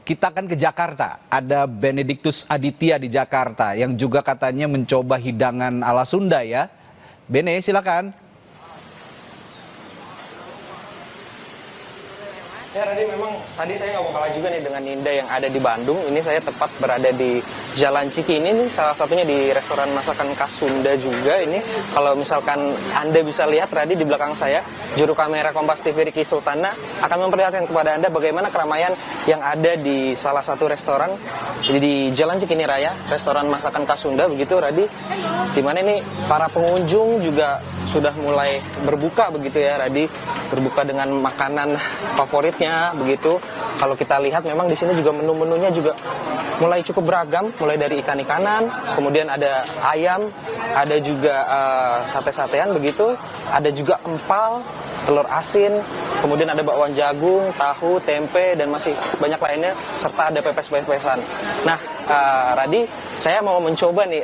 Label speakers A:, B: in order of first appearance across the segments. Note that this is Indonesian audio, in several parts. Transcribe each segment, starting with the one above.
A: kita akan ke Jakarta. Ada Benediktus Aditya di Jakarta yang juga katanya mencoba hidangan ala Sunda ya. Bene, silakan.
B: Ya Radi, memang tadi saya nggak mau kalah juga nih dengan Ninda yang ada di Bandung. Ini saya tepat berada di Jalan Cikini nih, salah satunya di restoran masakan khas Sunda juga. Ini kalau misalkan Anda bisa lihat Radi di belakang saya, juru kamera Kompas TV Riki Sultana akan memperlihatkan kepada Anda bagaimana keramaian yang ada di salah satu restoran di Jalan Cikini Raya, restoran masakan khas Sunda begitu Radi. Dimana ini para pengunjung juga sudah mulai berbuka begitu ya Radi, berbuka dengan makanan favoritnya begitu. Kalau kita lihat memang di sini juga menu-menunya juga mulai cukup beragam, mulai dari ikan-ikanan, kemudian ada ayam, ada juga sate-satean begitu, ada juga empal, telur asin, kemudian ada bakwan jagung, tahu, tempe, dan masih banyak lainnya, serta ada pepes-pepesan. Nah, Radi, saya mau mencoba nih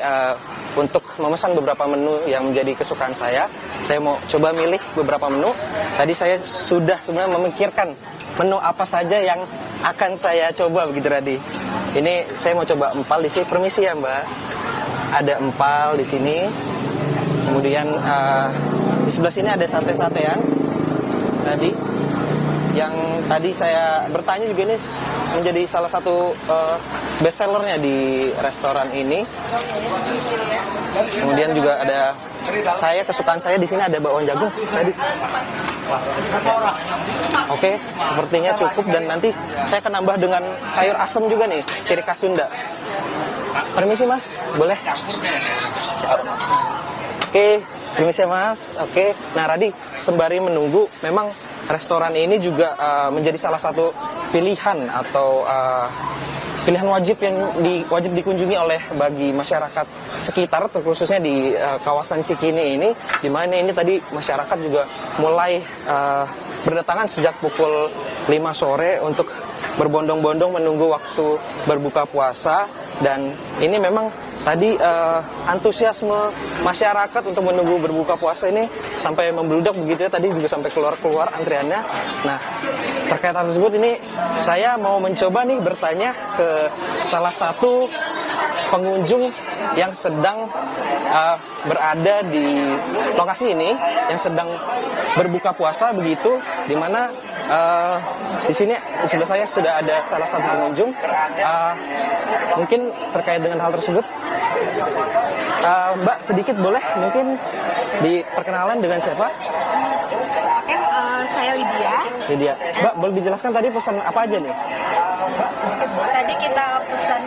B: untuk memesan beberapa menu yang menjadi kesukaan saya. Saya mau coba milih beberapa menu. Tadi saya sudah sebenarnya memikirkan menu apa saja yang akan saya coba begitu Radi. Ini saya mau coba empal di sini. Permisi ya Mbak. Ada empal di sini. Kemudian di sebelah sini ada sate-satean tadi. Yang tadi saya bertanya juga ini menjadi salah satu best sellernya di restoran ini. Kemudian juga ada kesukaan saya di sini ada bakwan jagung tadi. Oke, sepertinya cukup dan nanti saya akan nambah dengan sayur asem juga nih, ciri khas Sunda. Permisi Mas, boleh? Oke, permisi Mas. Oke, nah Radi, sembari menunggu, memang restoran ini juga menjadi salah satu pilihan atau pilihan wajib yang wajib dikunjungi oleh bagi masyarakat sekitar, terkhususnya di kawasan Cikini ini, di mana ini tadi masyarakat juga mulai berdatangan sejak pukul 5 sore untuk berbondong-bondong menunggu waktu berbuka puasa. Dan ini memang tadi antusiasme masyarakat untuk menunggu berbuka puasa ini sampai membludak begitu ya, tadi juga sampai keluar-keluar antriannya. Nah, terkait hal tersebut ini saya mau mencoba nih bertanya ke salah satu pengunjung yang sedang berada di lokasi ini, yang sedang berbuka puasa begitu, di mana di sini di sebelah saya sudah ada salah satu pengunjung. Mungkin terkait dengan hal tersebut, Mbak sedikit boleh mungkin diperkenalan dengan siapa?
C: Oke, saya Lydia.
B: Lydia. Mbak, boleh dijelaskan tadi pesan apa aja nih?
C: Tadi kita pesan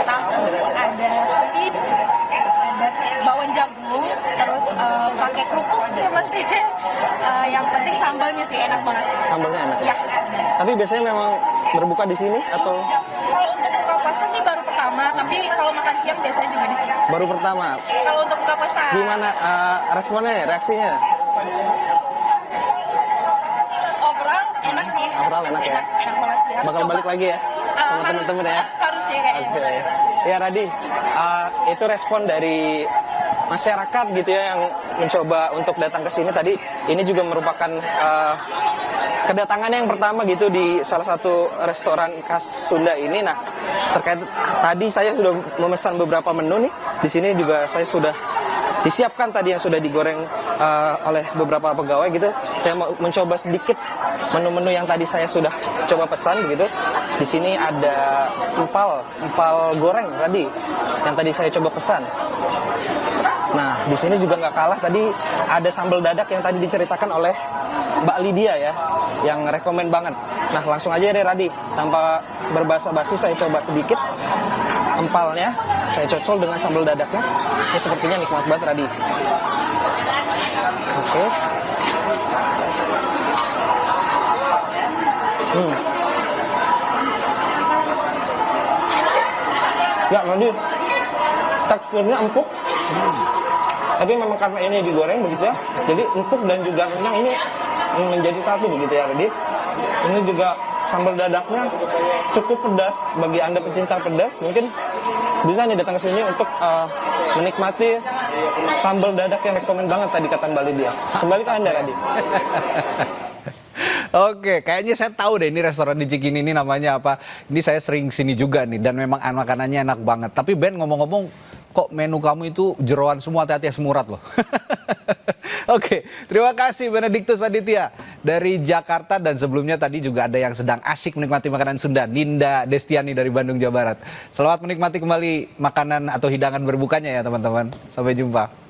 C: tahu, ada bakwan jagung, terus pakai kerupuk ya pasti. Yang penting sambalnya sih enak banget.
B: Sambalnya enak?
C: Iya.
B: Tapi biasanya memang berbuka di sini atau?
C: Kalau untuk buka puasa sih baru pertama, tapi kalau makan siang biasanya juga di sini.
B: Baru pertama?
C: Kalau untuk buka puasa.
B: Gimana responnya, reaksinya?
C: Overall enak sih.
B: Overall enak ya?
C: Enak banget sih.
B: Bakal balik lagi ya? Sama temen-temen ya?
C: Harus ya kayaknya.
B: Oke. Ya Radi, itu respon dari masyarakat gitu ya yang mencoba untuk datang ke sini tadi. Ini juga merupakan kedatangannya yang pertama gitu di salah satu restoran khas Sunda ini. Nah, terkait tadi saya sudah memesan beberapa menu nih. Di sini juga saya sudah disiapkan tadi yang sudah digoreng oleh beberapa pegawai gitu. Saya mau mencoba sedikit menu-menu yang tadi saya sudah coba pesan begitu. Di sini ada empal goreng tadi yang tadi saya coba pesan. Nah, di sini juga nggak kalah tadi ada sambal dadak yang tadi diceritakan oleh Mbak Lydia ya, yang rekomen banget. Nah, langsung aja deh Radi, tanpa berbasa-basi saya coba sedikit empalnya, saya cocol dengan sambal dadaknya. Ini sepertinya nikmat banget Radi. Oke. Ya Radi, teksturnya empuk. Tapi memang karena ini digoreng begitu ya, jadi empuk dan juga kenyang, ini menjadi satu begitu ya Radi. Ini juga sambal dadaknya cukup pedas. Bagi Anda pecinta pedas, mungkin bisa nih datang ke sini untuk menikmati sambal dadak yang rekomen banget tadi kata Mbak Lydia. Kembali ke Anda Radi.
A: Oke, kayaknya saya tahu deh ini restoran di Cikini ini namanya apa. Ini saya sering sini juga nih dan memang makanannya enak banget. Tapi Ben ngomong-ngomong, kok menu kamu itu jeroan semua, hati-hati asam urat loh. Oke, terima kasih Benediktus Aditya dari Jakarta dan sebelumnya tadi juga ada yang sedang asyik menikmati makanan Sunda, Ninda Destiani dari Bandung, Jawa Barat. Selamat menikmati kembali makanan atau hidangan berbukanya ya teman-teman. Sampai jumpa.